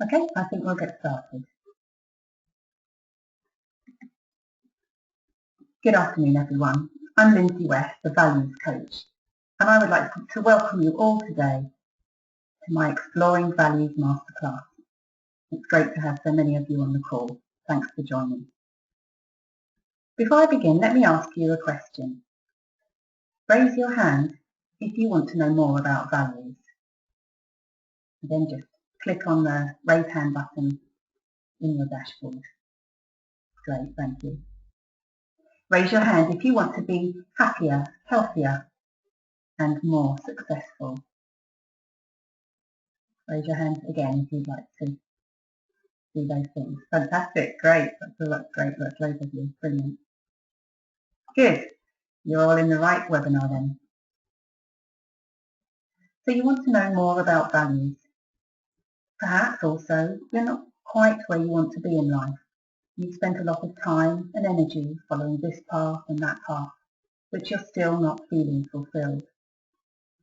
Okay, I think we'll get started. Good afternoon, everyone. I'm Lindsay West, the Values Coach, and I would like to welcome you all today to my Exploring Values Masterclass. It's great to have so many of you on the call. Thanks for joining. Before I begin, let me ask you a question. Raise your hand if you want to know more about values. And then just click on the raise hand button in your dashboard. Great, thank you. Raise your hand if you want to be happier, healthier, and more successful. Raise your hand again if you'd like to do those things. Fantastic, great. That's great. That's loads of you. Brilliant. Good. You're all in the right webinar then. So you want to know more about values. Perhaps also you're not quite where you want to be in life. You've spent a lot of time and energy following this path and that path, but you're still not feeling fulfilled.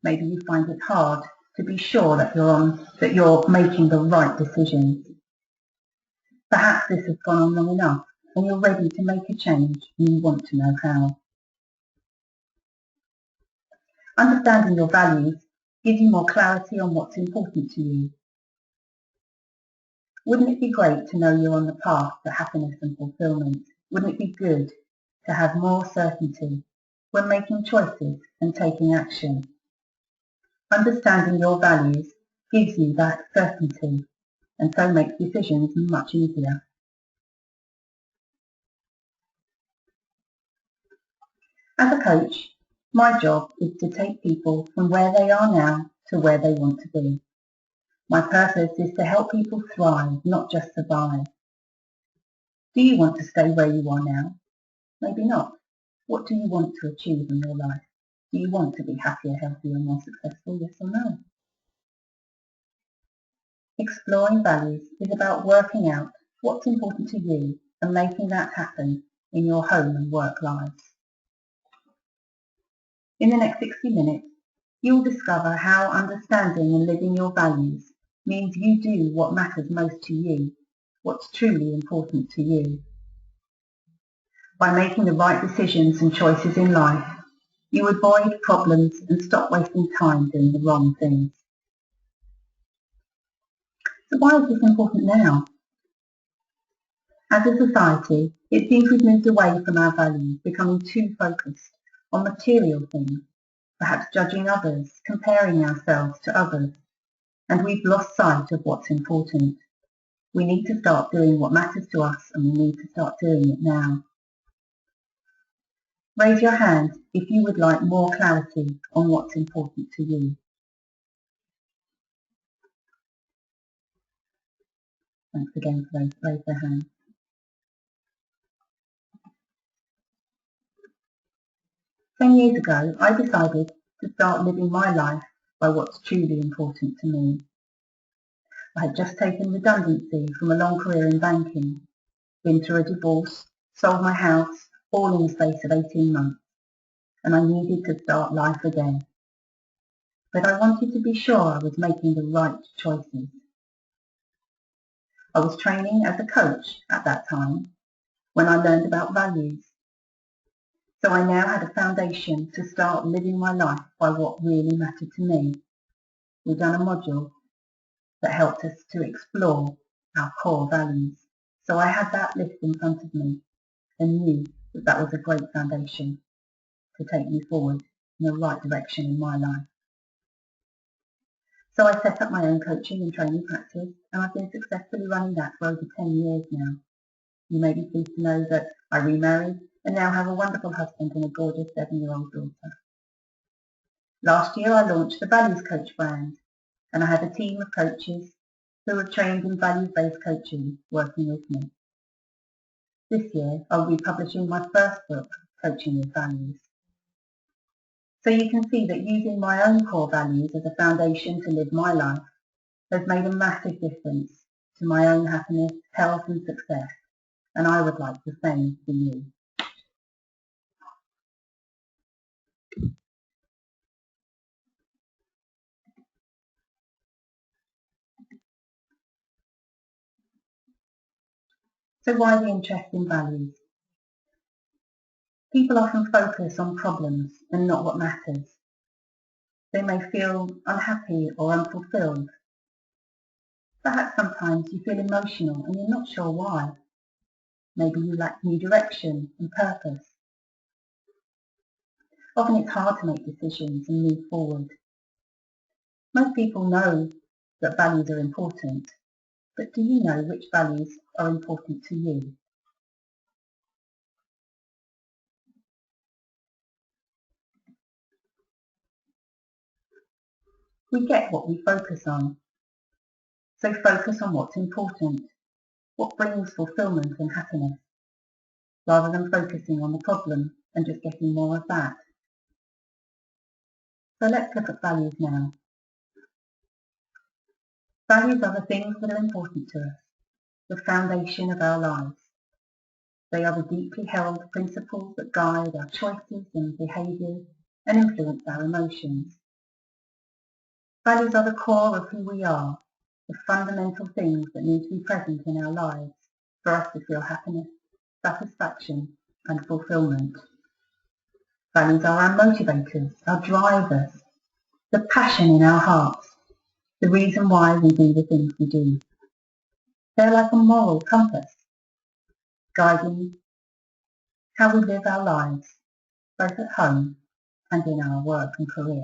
Maybe you find it hard to be sure that you're making the right decisions. Perhaps this has gone on long enough and you're ready to make a change and you want to know how. Understanding your values gives you more clarity on what's important to you. Wouldn't it be great to know you're on the path to happiness and fulfillment? Wouldn't it be good to have more certainty when making choices and taking action? Understanding your values gives you that certainty and so makes decisions much easier. As a coach, my job is to take people from where they are now to where they want to be. My purpose is to help people thrive, not just survive. Do you want to stay where you are now? Maybe not. What do you want to achieve in your life? Do you want to be happier, healthier, and more successful? Yes or no? Exploring Values is about working out what's important to you and making that happen in your home and work lives. In the next 60 minutes, you'll discover how understanding and living your values means you do what matters most to you, what's truly important to you. By making the right decisions and choices in life, you avoid problems and stop wasting time doing the wrong things. So why is this important now? As a society, it seems we've moved away from our values, becoming too focused on material things, perhaps judging others, comparing ourselves to others, and we've lost sight of what's important. We need to start doing what matters to us, and we need to start doing it now. Raise your hand if you would like more clarity on what's important to you. Thanks again for those raise their hands. Ten years ago, I decided to start living my life by what's truly important to me. I had just taken redundancy from a long career in banking, been through a divorce, sold my house, all in the space of 18 months, and I needed to start life again. But I wanted to be sure I was making the right choices. I was training as a coach at that time when I learned about values. So I now had a foundation to start living my life by what really mattered to me. We've done a module that helped us to explore our core values. So I had that list in front of me and knew that that was a great foundation to take me forward in the right direction in my life. So I set up my own coaching and training practice, and I've been successfully running that for over 10 years now. You may be pleased to know that I remarried and now have a wonderful husband and a gorgeous 7-year-old daughter. Last year I launched the Values Coach brand, and I have a team of coaches who are trained in values-based coaching working with me. This year I'll be publishing my first book, Coaching with Values. So you can see that using my own core values as a foundation to live my life has made a massive difference to my own happiness, health and success, and I would like the same for you. So why the interest in values? People often focus on problems and not what matters. They may feel unhappy or unfulfilled. Perhaps sometimes you feel emotional and you're not sure why. Maybe you lack new direction and purpose. Often it's hard to make decisions and move forward. Most people know that values are important, but do you know which values are important to you? We get what we focus on, so focus on what's important, what brings fulfillment and happiness, rather than focusing on the problem and just getting more of that. So let's look at values now. Values are the things that are important to us, the foundation of our lives. They are the deeply held principles that guide our choices and behaviours and influence our emotions. Values are the core of who we are, the fundamental things that need to be present in our lives for us to feel happiness, satisfaction and fulfillment. Values are our motivators, our drivers, the passion in our hearts, the reason why we do the things we do. They're like a moral compass, guiding how we live our lives, both at home and in our work and career.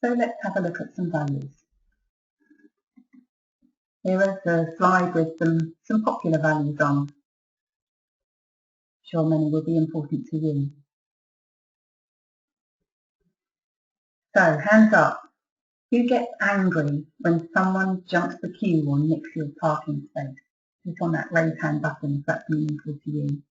So let's have a look at some values. Here is a slide with some popular values on. I'm sure many will be important to you. So, hands up. Who gets angry when someone jumps the queue or nicks your parking space? Click on that raise hand button if that's meaningful to you.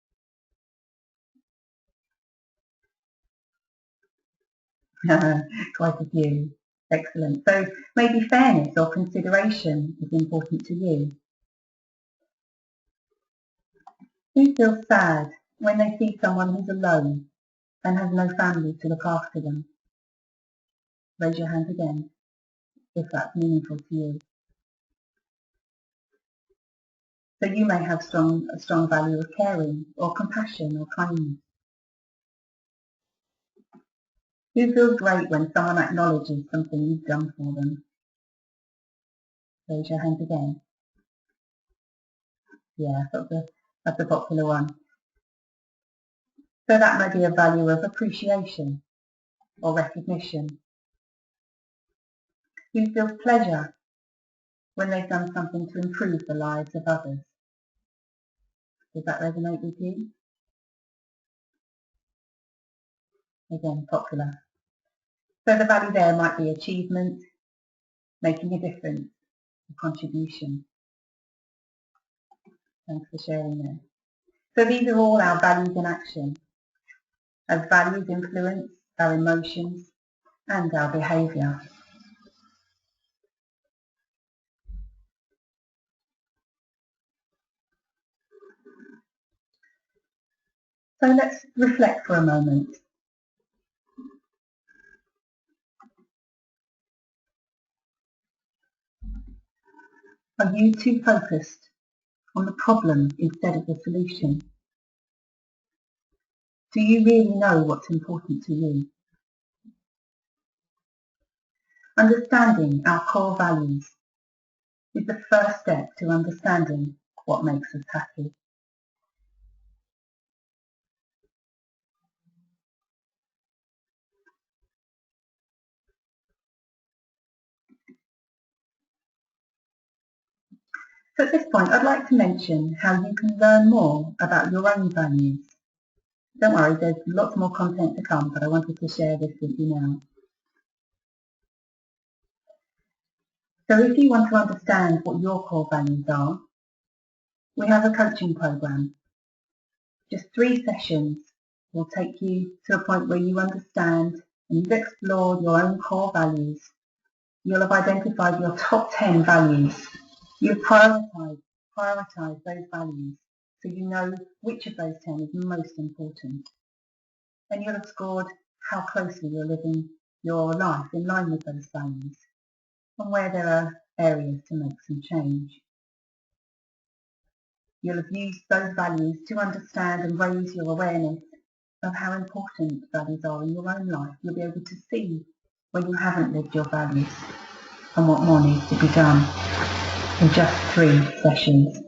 Quite a few. Excellent. So maybe fairness or consideration is important to you. Who feels sad when they see someone who's alone and has no family to look after them? Raise your hand again if that's meaningful to you. So you may have a strong value of caring or compassion or kindness. Who feels great when someone acknowledges something you've done for them? Raise your hand again. Yeah, that's a popular one. So that may be a value of appreciation or recognition. Who feels pleasure when they've done something to improve the lives of others? Does that resonate with you? Again, popular. So the value there might be achievement, making a difference, a contribution. Thanks for sharing there. So these are all our values in action, as values influence our emotions and our behaviour. So let's reflect for a moment. Are you too focused on the problem instead of the solution? Do you really know what's important to you? Understanding our core values is the first step to understanding what makes us happy. So at this point, I'd like to mention how you can learn more about your own values. Don't worry, there's lots more content to come, but I wanted to share this with you now. So if you want to understand what your core values are, we have a coaching program. Just 3 sessions will take you to a point where you understand and you've explored your own core values. You'll have identified your top 10 values. You've prioritized those values so you know which of those 10 is most important. And you'll have scored how closely you're living your life in line with those values. and where there are areas to make some change. You'll have used those values to understand and raise your awareness of how important values are in your own life. You'll be able to see when you haven't lived your values and what more needs to be done in just 3 sessions.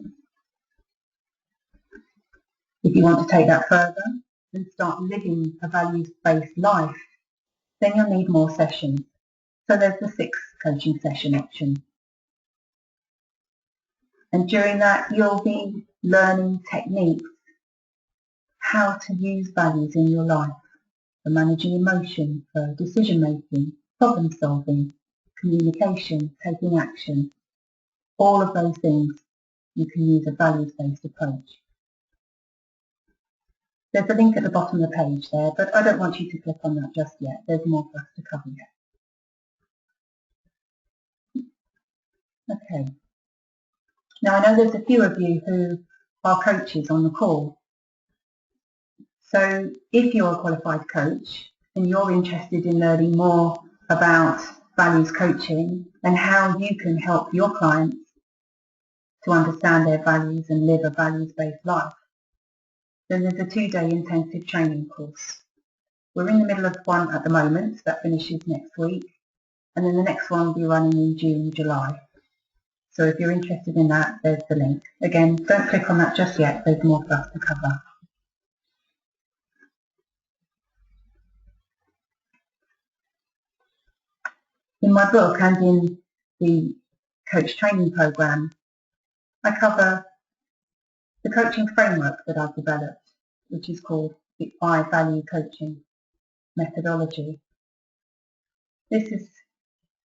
If you want to take that further and start living a values-based life, then you'll need more sessions. So there's the 6th coaching session option. And during that, you'll be learning techniques, how to use values in your life for managing emotion, for decision making, problem solving, communication, taking action. All of those things you can use a values-based approach. There's a link at the bottom of the page there, but I don't want you to click on that just yet. There's more for us to cover yet. Okay. Now I know there's a few of you who are coaches on the call. So if you're a qualified coach and you're interested in learning more about values coaching and how you can help your clients to understand their values and live a values-based life, then there's a 2-day intensive training course. We're in the middle of one at the moment, that finishes next week, and then the next one will be running in June, July. So if you're interested in that, there's the link. Again, don't click on that just yet, there's more for us to cover. In my book and in the coach training program, I cover the coaching framework that I've developed, which is called the I Value Coaching methodology. This is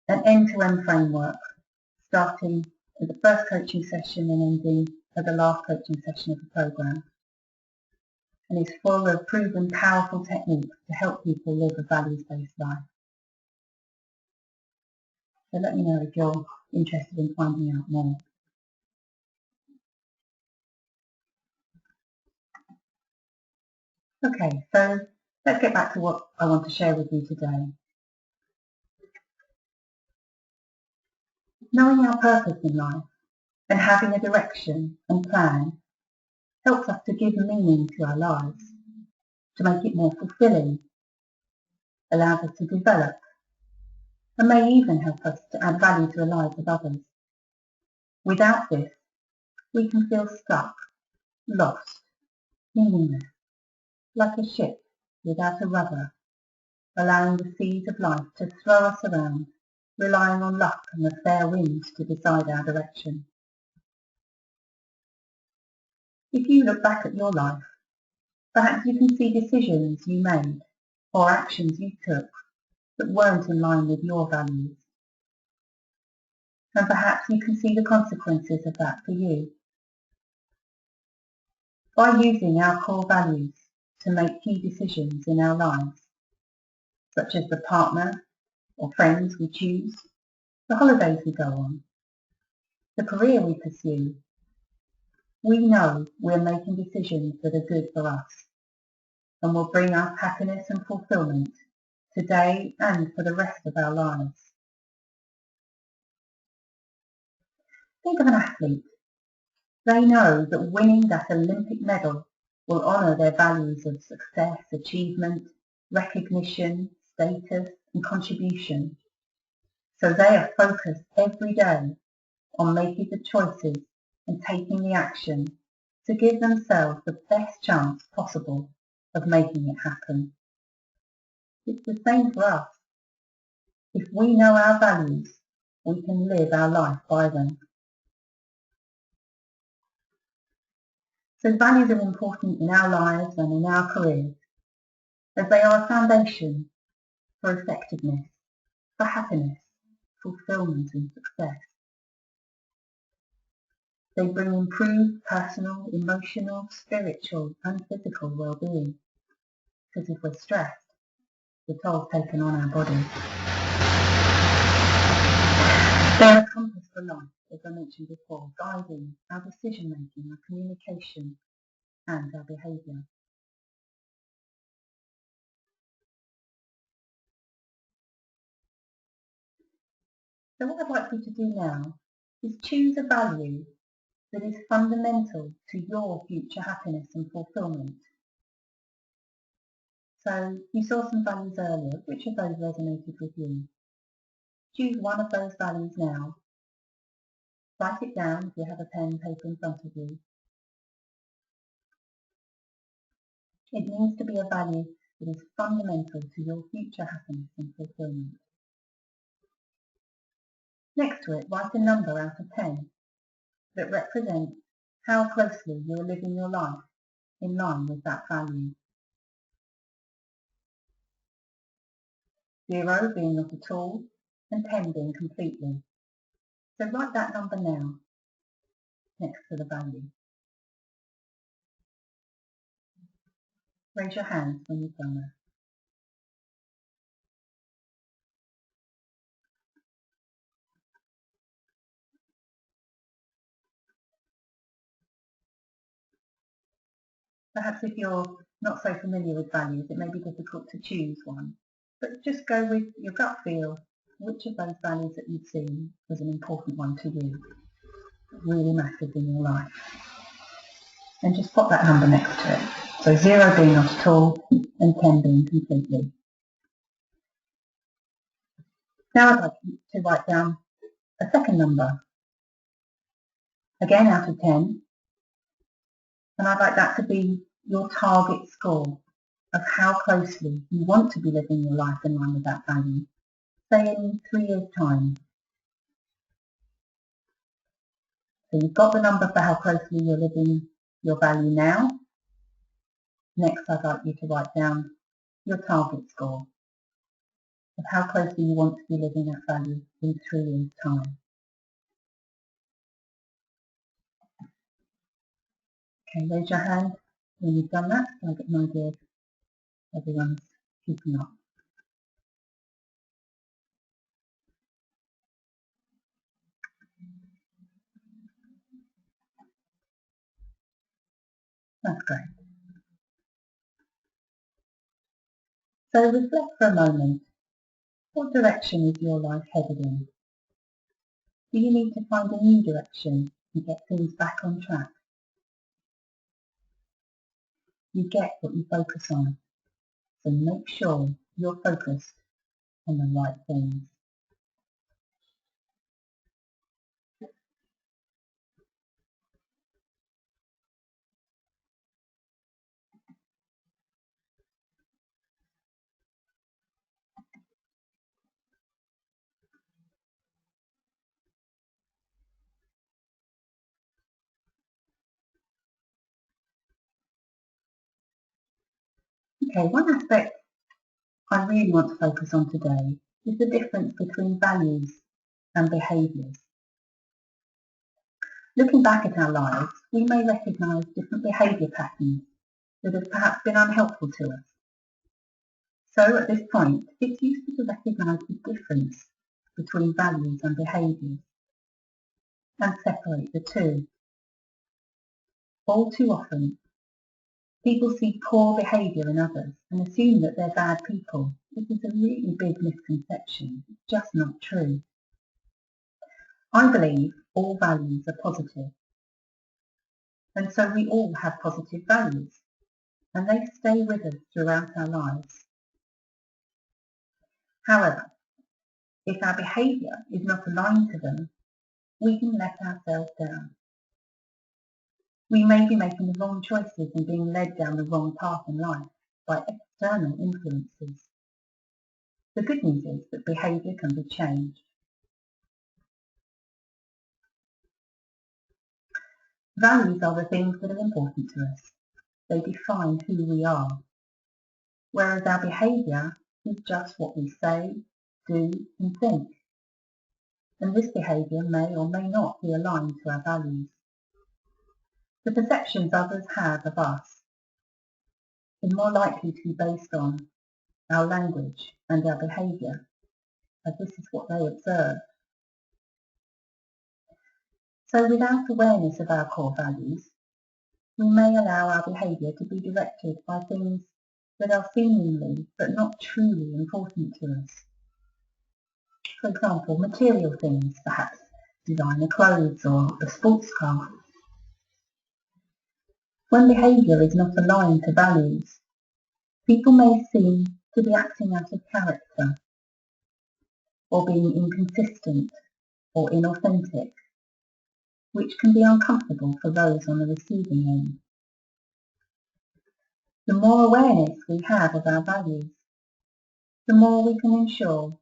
an end-to-end framework, starting at the first coaching session and ending at the last coaching session of the program. And it's full of proven, powerful techniques to help people live a values-based life. So let me know if you're interested in finding out more. Okay, so let's get back to what I want to share with you today. Knowing our purpose in life and having a direction and plan helps us to give meaning to our lives, to make it more fulfilling, allows us to develop, and may even help us to add value to the lives of others. Without this, we can feel stuck, lost, meaningless, like a ship without a rudder, allowing the seas of life to throw us around, relying on luck and the fair winds to decide our direction. If you look back at your life, perhaps you can see decisions you made or actions you took that weren't in line with your values. And perhaps you can see the consequences of that for you. By using our core values to make key decisions in our lives, such as the partner or friends we choose, the holidays we go on, the career we pursue, we know we're making decisions that are good for us and will bring us happiness and fulfillment today and for the rest of our lives. Think of an athlete. They know that winning that Olympic medal will honour their values of success, achievement, recognition, status and contribution. So they are focused every day on making the choices and taking the action to give themselves the best chance possible of making it happen. It's the same for us. If we know our values, we can live our life by them. So values are important in our lives and in our careers, as they are a foundation for effectiveness, for happiness, fulfillment and success. They bring improved personal, emotional, spiritual and physical well-being, because if we're stressed, the toll's taken on our body. They're a compass for life, as I mentioned before, guiding our decision-making, our communication and our behaviour. So what I'd like you to do now is choose a value that is fundamental to your future happiness and fulfillment. So you saw some values earlier. Which of those resonated with you? Choose one of those values now. Write it down if you have a pen and paper in front of you. It needs to be a value that is fundamental to your future happiness and fulfillment. Next to it, write a number out of 10 that represents how closely you're living your life in line with that value. 0 being not at all, and 10 being completely. So write that number now next to the value. Raise your hands when you've done that. Perhaps if you're not so familiar with values, it may be difficult to choose one, but just go with your gut feel. Which of those values that you've seen was an important one to you, really matters in your life? And just put that number next to it. So 0 being not at all, and 10 being completely. Now I'd like you to write down a second number, again out of 10, and I'd like that to be your target score of how closely you want to be living your life in line with that value, say in 3 years' time. So you've got the number for how closely you're living your value now. Next, I'd like you to write down your target score of how closely you want to be living that value in 3 years' time. Okay, raise your hand when you've done that, so I'll get an idea if everyone's keeping up. That's great. So reflect for a moment. What direction is your life headed in? Do you need to find a new direction and get things back on track? You get what you focus on, so make sure you're focused on the right things. Okay, one aspect I really want to focus on today is the difference between values and behaviours. Looking back at our lives, we may recognise different behaviour patterns that have perhaps been unhelpful to us. So at this point, it's useful to recognise the difference between values and behaviours and separate the two. All too often, people see poor behaviour in others and assume that they're bad people. This is a really big misconception. It's just not true. I believe all values are positive, and so we all have positive values, and they stay with us throughout our lives. However, if our behaviour is not aligned to them, we can let ourselves down. We may be making the wrong choices and being led down the wrong path in life by external influences. The good news is that behaviour can be changed. Values are the things that are important to us. They define who we are, whereas our behaviour is just what we say, do and think. And this behaviour may or may not be aligned to our values. The perceptions others have of us is more likely to be based on our language and our behaviour, as this is what they observe. So without awareness of our core values, we may allow our behaviour to be directed by things that are seemingly but not truly important to us. For example, material things, perhaps designer clothes or a sports car. When behaviour is not aligned to values, people may seem to be acting out of character, or being inconsistent or inauthentic, which can be uncomfortable for those on the receiving end. The more awareness we have of our values, the more we can ensure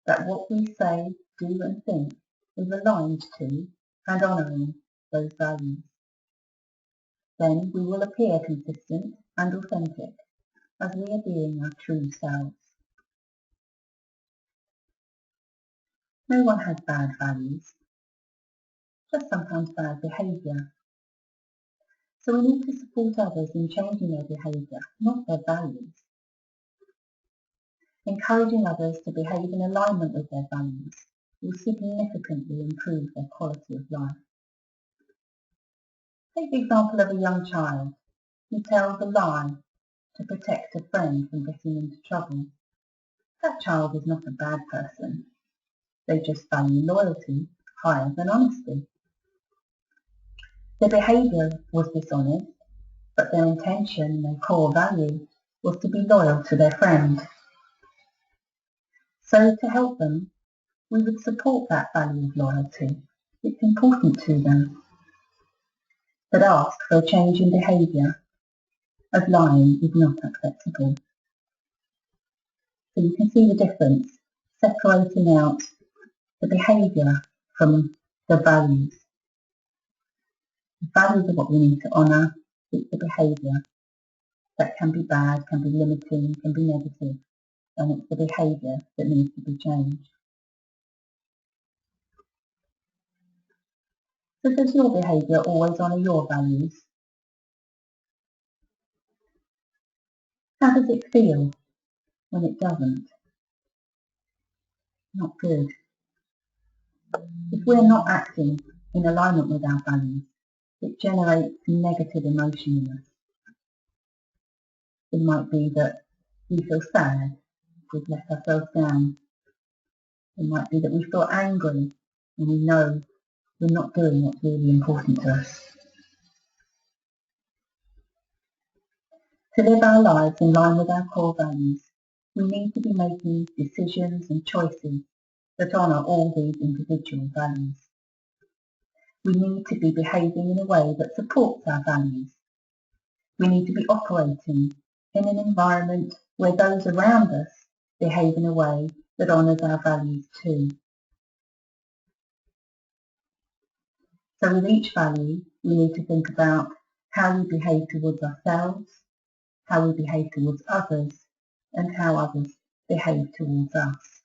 that what we say, do and think is aligned to and honouring those values. Then we will appear consistent and authentic as we are being our true selves. No one has bad values, just sometimes bad behaviour. So we need to support others in changing their behaviour, not their values. Encouraging others to behave in alignment with their values will significantly improve their quality of life. Take the example of a young child who tells a lie to protect a friend from getting into trouble. That child is not a bad person. They just value loyalty higher than honesty. Their behaviour was dishonest, but their intention, their core value, was to be loyal to their friend. So to help them, we would support that value of loyalty. It's important to them. But ask for a change in behaviour, as lying is not acceptable. So you can see the difference, separating out the behaviour from the values. The values are what we need to honour. It's the behaviour that can be bad, can be limiting, can be negative, and it's the behaviour that needs to be changed. So does your behaviour always honour your values? How does it feel when it doesn't? Not good. If we're not acting in alignment with our values, it generates negative emotion in us. It might be that we feel sad, we've let ourselves down. It might be that we feel angry and we know we're not doing what's really important to us. To live our lives in line with our core values, we need to be making decisions and choices that honour all these individual values. We need to be behaving in a way that supports our values. We need to be operating in an environment where those around us behave in a way that honours our values too. So with each value, we need to think about how we behave towards ourselves, how we behave towards others, and how others behave towards us.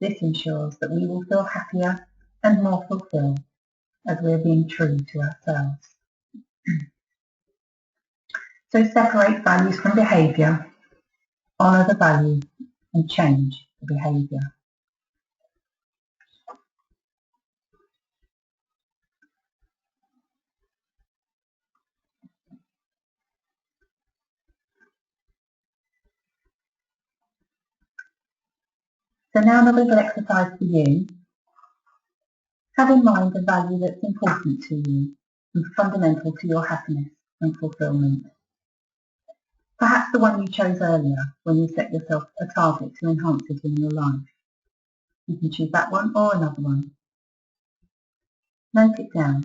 This ensures that we will feel happier and more fulfilled as we are being true to ourselves. So separate values from behaviour, honour the value, and change the behaviour. So now a little exercise for you. Have in mind a value that's important to you and fundamental to your happiness and fulfilment. Perhaps the one you chose earlier when you set yourself a target to enhance it in your life. You can choose that one or another one. Note it down.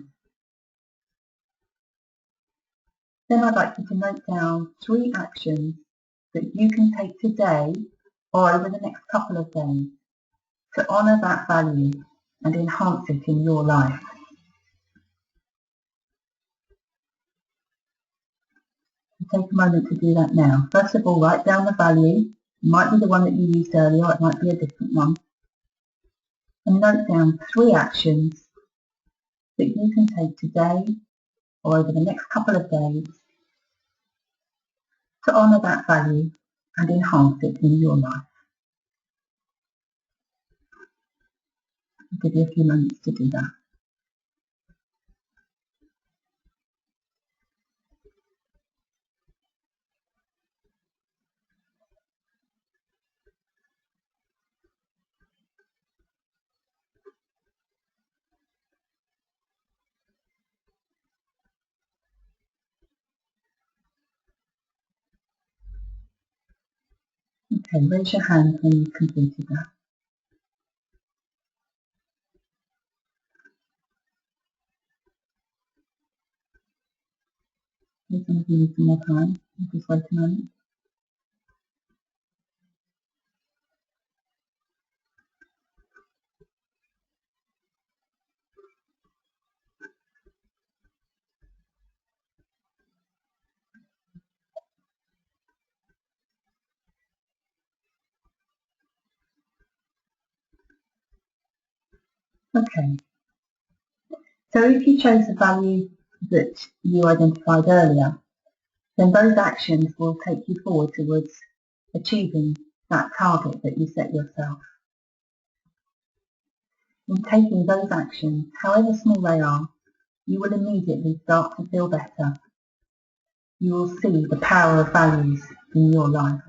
Then I'd like you to note down 3 actions that you can take today or over the next couple of days to honour that value and enhance it in your life. Take a moment to do that now. First of all, write down the value. It might be the one that you used earlier, or it might be a different one. And note down 3 actions that you can take today or over the next couple of days to honour that value and enhance it in your life. I'll give you a few moments to do that. Okay, raise your hand when you've completed that. If some of you need some more time, just wait a moment. Okay, so if you chose a value that you identified earlier, then those actions will take you forward towards achieving that target that you set yourself. In taking those actions, however small they are, you will immediately start to feel better. You will see the power of values in your life.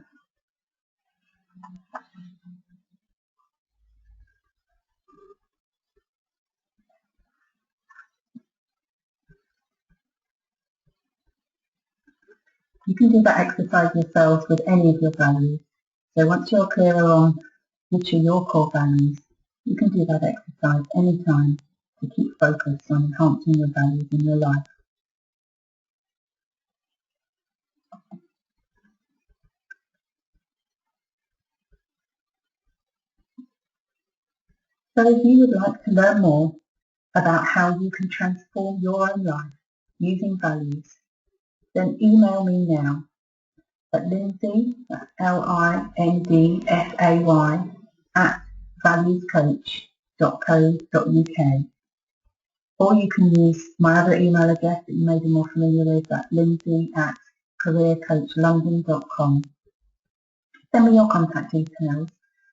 You can do that exercise yourselves with any of your values. So once you're clearer on which are your core values, you can do that exercise anytime to keep focused on enhancing your values in your life. So if you would like to learn more about how you can transform your own life using values, then email me now at Lindsay, Lindsay, at valuescoach.co.uk. Or you can use my other email address that you may be more familiar with, at lindsay@careercoachlondon.com. Send me your contact details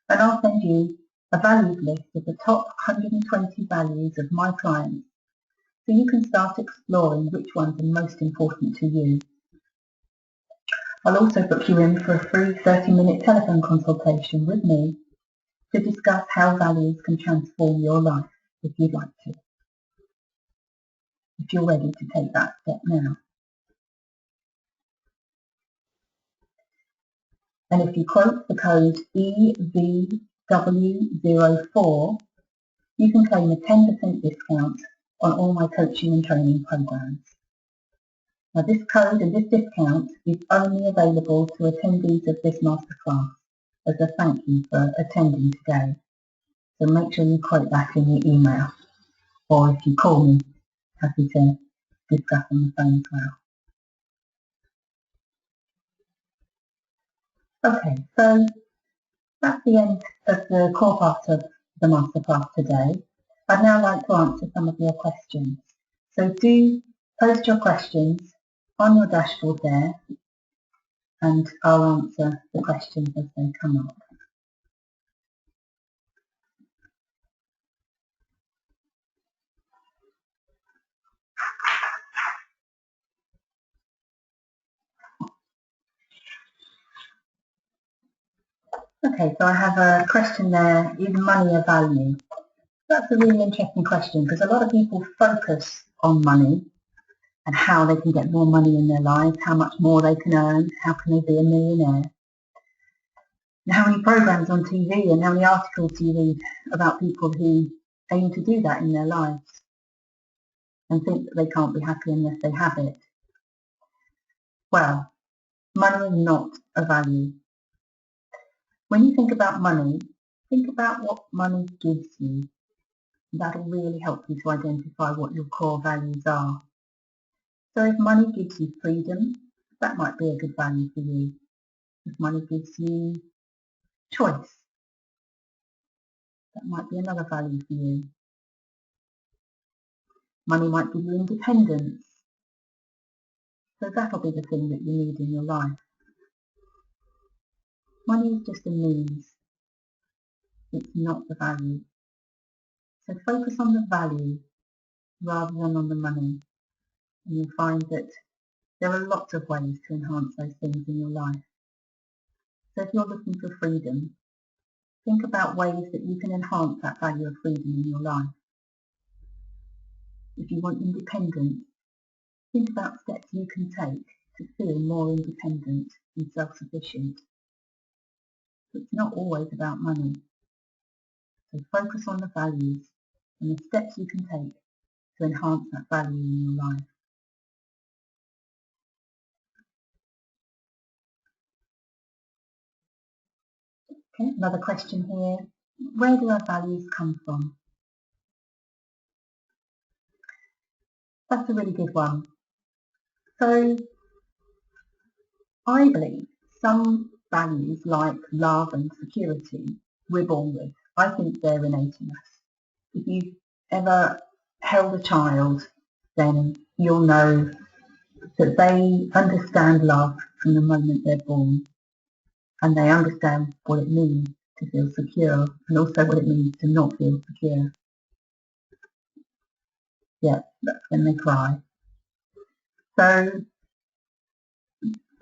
and I'll send you a values list of the top 120 values of my clients so you can start exploring which ones are most important to you. I'll also book you in for a free 30-minute telephone consultation with me to discuss how values can transform your life if you'd like to, if you're ready to take that step now. And if you quote the code EVW04, you can claim a 10% discount on all my coaching and training programs. Now this code and this discount is only available to attendees of this masterclass as a thank you for attending today. So make sure you quote that in your email, or if you call me, happy to discuss on the phone as well. Okay, so that's the end of the core part of the masterclass today. I'd now like to answer some of your questions. So do post your questions on your dashboard there, and I'll answer the questions as they come up. Okay, so I have a question there, is money a value? That's a really interesting question because a lot of people focus on money and how they can get more money in their lives, how much more they can earn, how can they be a millionaire. And how many programs on TV and how many articles do you read about people who aim to do that in their lives and think that they can't be happy unless they have it. Well, money is not a value. When you think about money, think about what money gives you. That'll really help you to identify what your core values are. So if money gives you freedom, that might be a good value for you. If money gives you choice, that might be another value for you. Money might give you independence. So that'll be the thing that you need in your life. Money is just a means. It's not the value. So focus on the value rather than on the money. And you'll find that there are lots of ways to enhance those things in your life. So if you're looking for freedom, think about ways that you can enhance that value of freedom in your life. If you want independence, think about steps you can take to feel more independent and self-sufficient. It's not always about money. So focus on the values and the steps you can take to enhance that value in your life. Okay, another question here. Where do our values come from? That's a really good one. So I believe some values like love and security we're born with. I think they're innate in us. If you've ever held a child, then you'll know that they understand love from the moment they're born, and they understand what it means to feel secure and also what it means to not feel secure. Yeah, that's when they cry. So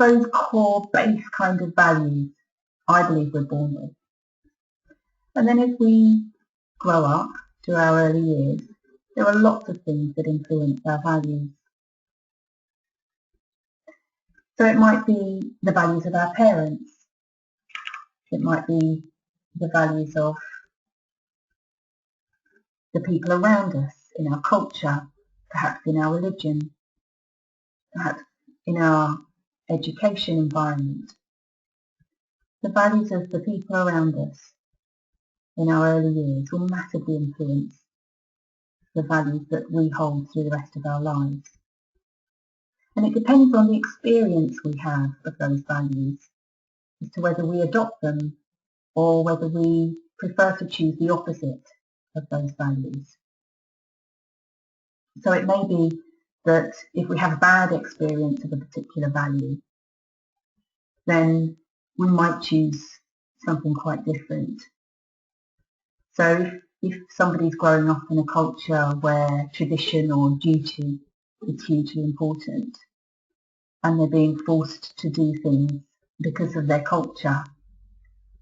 those core base kind of values I believe we're born with. And then as we grow up through our early years, there are lots of things that influence our values. So it might be the values of our parents. It might be the values of the people around us, in our culture, perhaps in our religion, perhaps in our education environment. The values of the people around us in our early years will massively influence the values that we hold through the rest of our lives. And it depends on the experience we have of those values as to whether we adopt them or whether we prefer to choose the opposite of those values. So it may be that if we have a bad experience of a particular value, then we might choose something quite different. So if somebody's growing up in a culture where tradition or duty is hugely important, and they're being forced to do things because of their culture,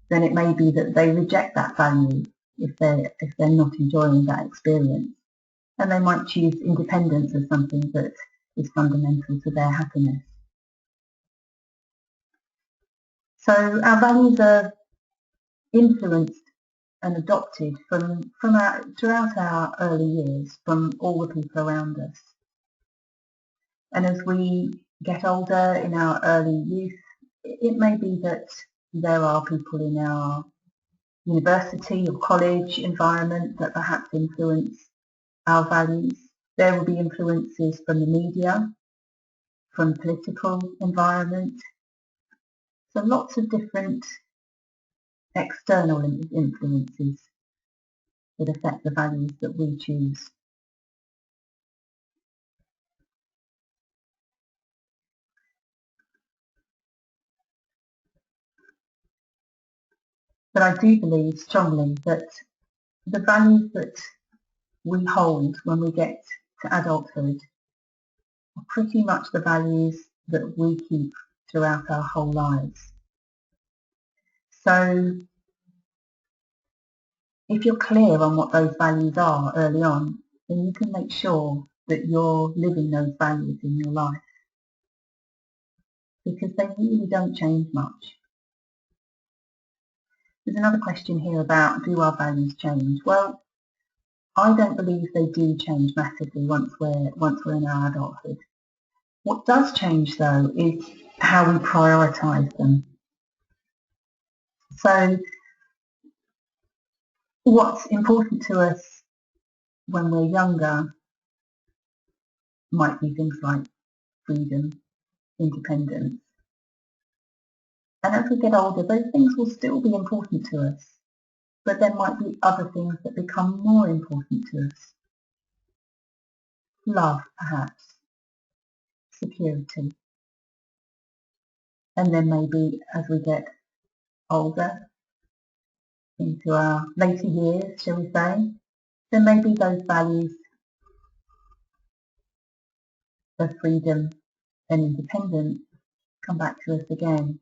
then it may be that they reject that value if they're not enjoying that experience. And they might choose independence as something that is fundamental to their happiness. So our values are influenced and adopted throughout our early years from all the people around us. And as we get older in our early youth, it may be that there are people in our university or college environment that perhaps influence our values. There will be influences from the media, from the political environment. So lots of different external influences that affect the values that we choose. But I do believe strongly that the values that we hold when we get to adulthood are pretty much the values that we keep throughout our whole lives. So if you're clear on what those values are early on, then you can make sure that you're living those values in your life, because they really don't change much. There's another question here about, do our values change? Well, I don't believe they do change massively once we're in our adulthood. What does change though is how we prioritise them. So what's important to us when we're younger might be things like freedom, independence. And as we get older, those things will still be important to us, but there might be other things that become more important to us. Love, perhaps, security. And then maybe as we get older, into our later years, shall we say, then maybe those values of freedom and independence come back to us again.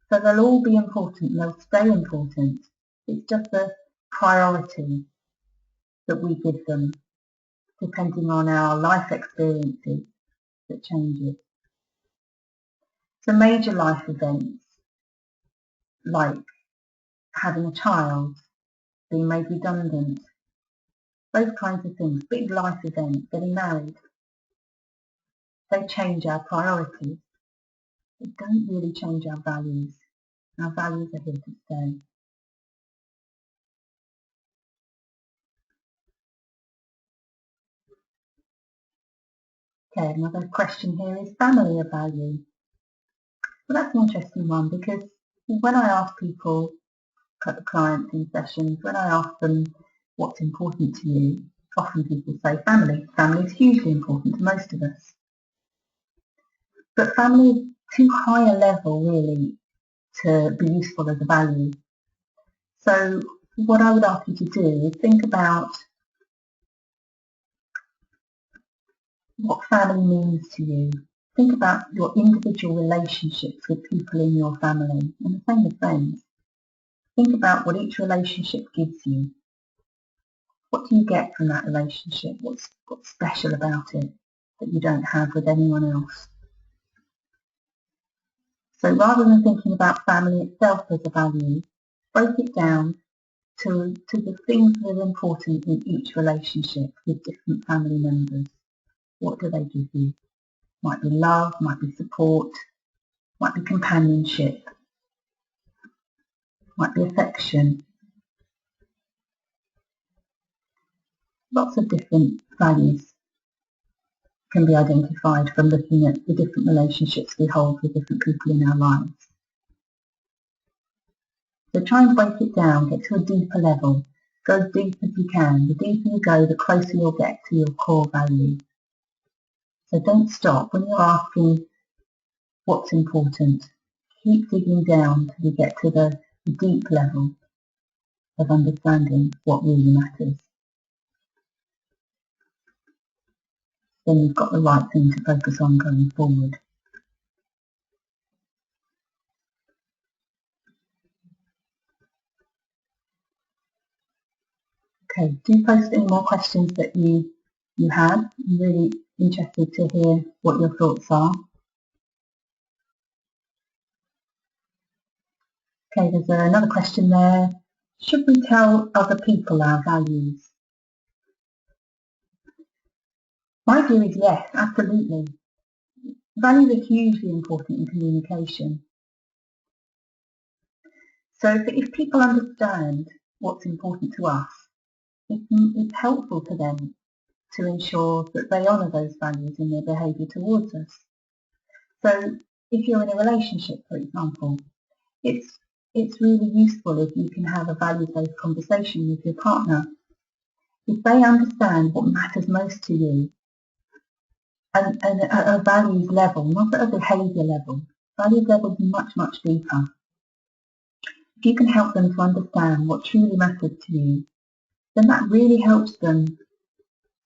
So they'll all be important, they'll stay important. It's just the priority that we give them, depending on our life experiences, that changes. So major life events like having a child, being made redundant, those kinds of things, big life events, getting married. They change our priorities. They don't really change our values. Our values are here to stay. Okay, another question here is family a value? Well, that's an interesting one because when I ask people, clients in sessions, when I ask them what's important to you, often people say family. Family is hugely important to most of us. But family is too high a level really to be useful as a value. So what I would ask you to do is think about what family means to you. Think about your individual relationships with people in your family, and the same with friends. Think about what each relationship gives you. What do you get from that relationship? What's special about it that you don't have with anyone else? So rather than thinking about family itself as a value, break it down to the things that are important in each relationship with different family members. What do they give you? Might be love, might be support, might be companionship, might be affection. Lots of different values can be identified from looking at the different relationships we hold with different people in our lives. So try and break it down, get to a deeper level. Go as deep as you can. The deeper you go, the closer you'll get to your core value. So don't stop when you're asking what's important. Keep digging down till you get to the deep level of understanding what really matters. Then you've got the right thing to focus on going forward. Okay, do post any more questions that you have. I'm really interested to hear what your thoughts are. Okay, there's another question there. Should we tell other people our values? My view is yes, absolutely. Values are hugely important in communication. So if people understand what's important to us, it's helpful to them to ensure that they honour those values in their behaviour towards us. So if you're in a relationship, for example, it's really useful if you can have a values-based conversation with your partner. If they understand what matters most to you, and at a values level, not at a behaviour level, values level is much, much deeper. If you can help them to understand what truly matters to you, then that really helps them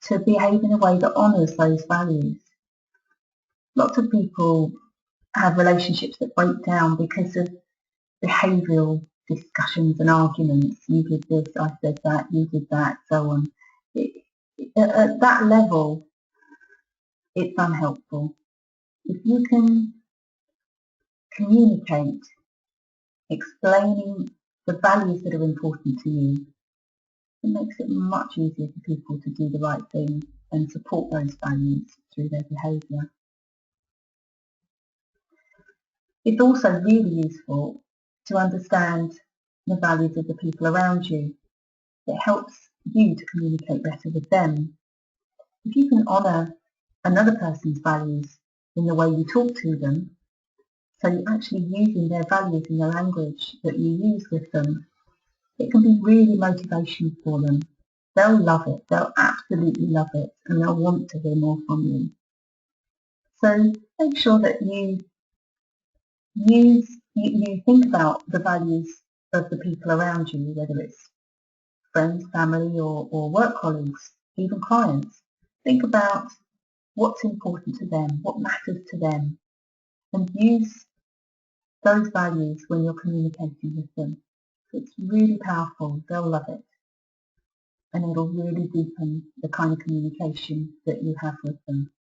to behave in a way that honours those values. Lots of people have relationships that break down because of behavioural discussions and arguments. You did this, I said that, you did that, so on. At that level, it's unhelpful. If you can communicate, explaining the values that are important to you, it makes it much easier for people to do the right thing and support those values through their behaviour. It's also really useful to understand the values of the people around you. It helps you to communicate better with them. If you can honour another person's values in the way you talk to them, so you're actually using their values in the language that you use with them, it can be really motivational for them. They'll love it. They'll absolutely love it, and they'll want to hear more from you. So make sure that you think about the values of the people around you, whether it's friends, family, or work colleagues, even clients. Think about what's important to them, what matters to them, and use those values when you're communicating with them. It's really powerful. They'll love it. And it'll really deepen the kind of communication that you have with them.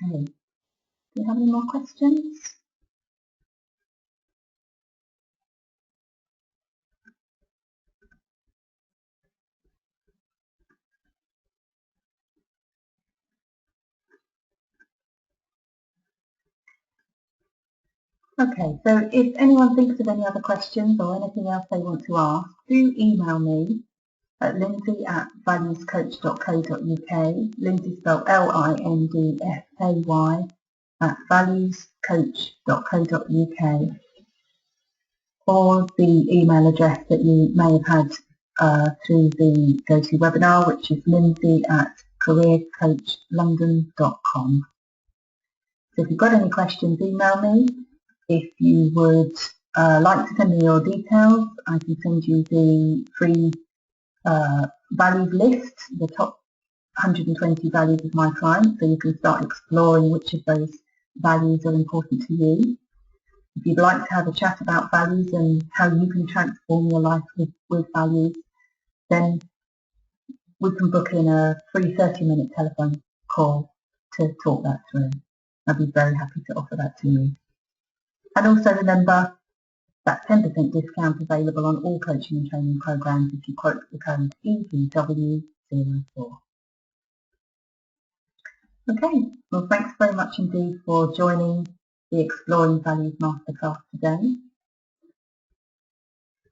Okay, do you have any more questions? Okay, so if anyone thinks of any other questions or anything else they want to ask, do email me at lindsay@valuescoach.co.uk. Lindsay spelled Lindfay @valuescoach.co.uk, or the email address that you may have had through the GoToWebinar, which is lindsay@careercoachlondon.com. So if you've got any questions, email me. If you would like to send me your details, I can send you the free values list, the top 120 values of my clients, so you can start exploring which of those values are important to you. If you'd like to have a chat about values and how you can transform your life with values, then we can book in a free 30-minute telephone call to talk that through. I'd be very happy to offer that to you. And also remember that 10% discount available on all coaching and training programs if you quote the code EVW04. Okay, well thanks very much indeed for joining the Exploring Values Masterclass today.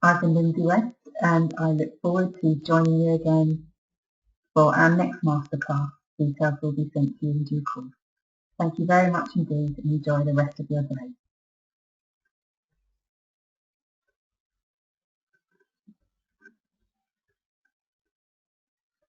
I've been Lindsay West and I look forward to joining you again for our next masterclass. Details will be sent to you in due course. Thank you very much indeed and enjoy the rest of your day.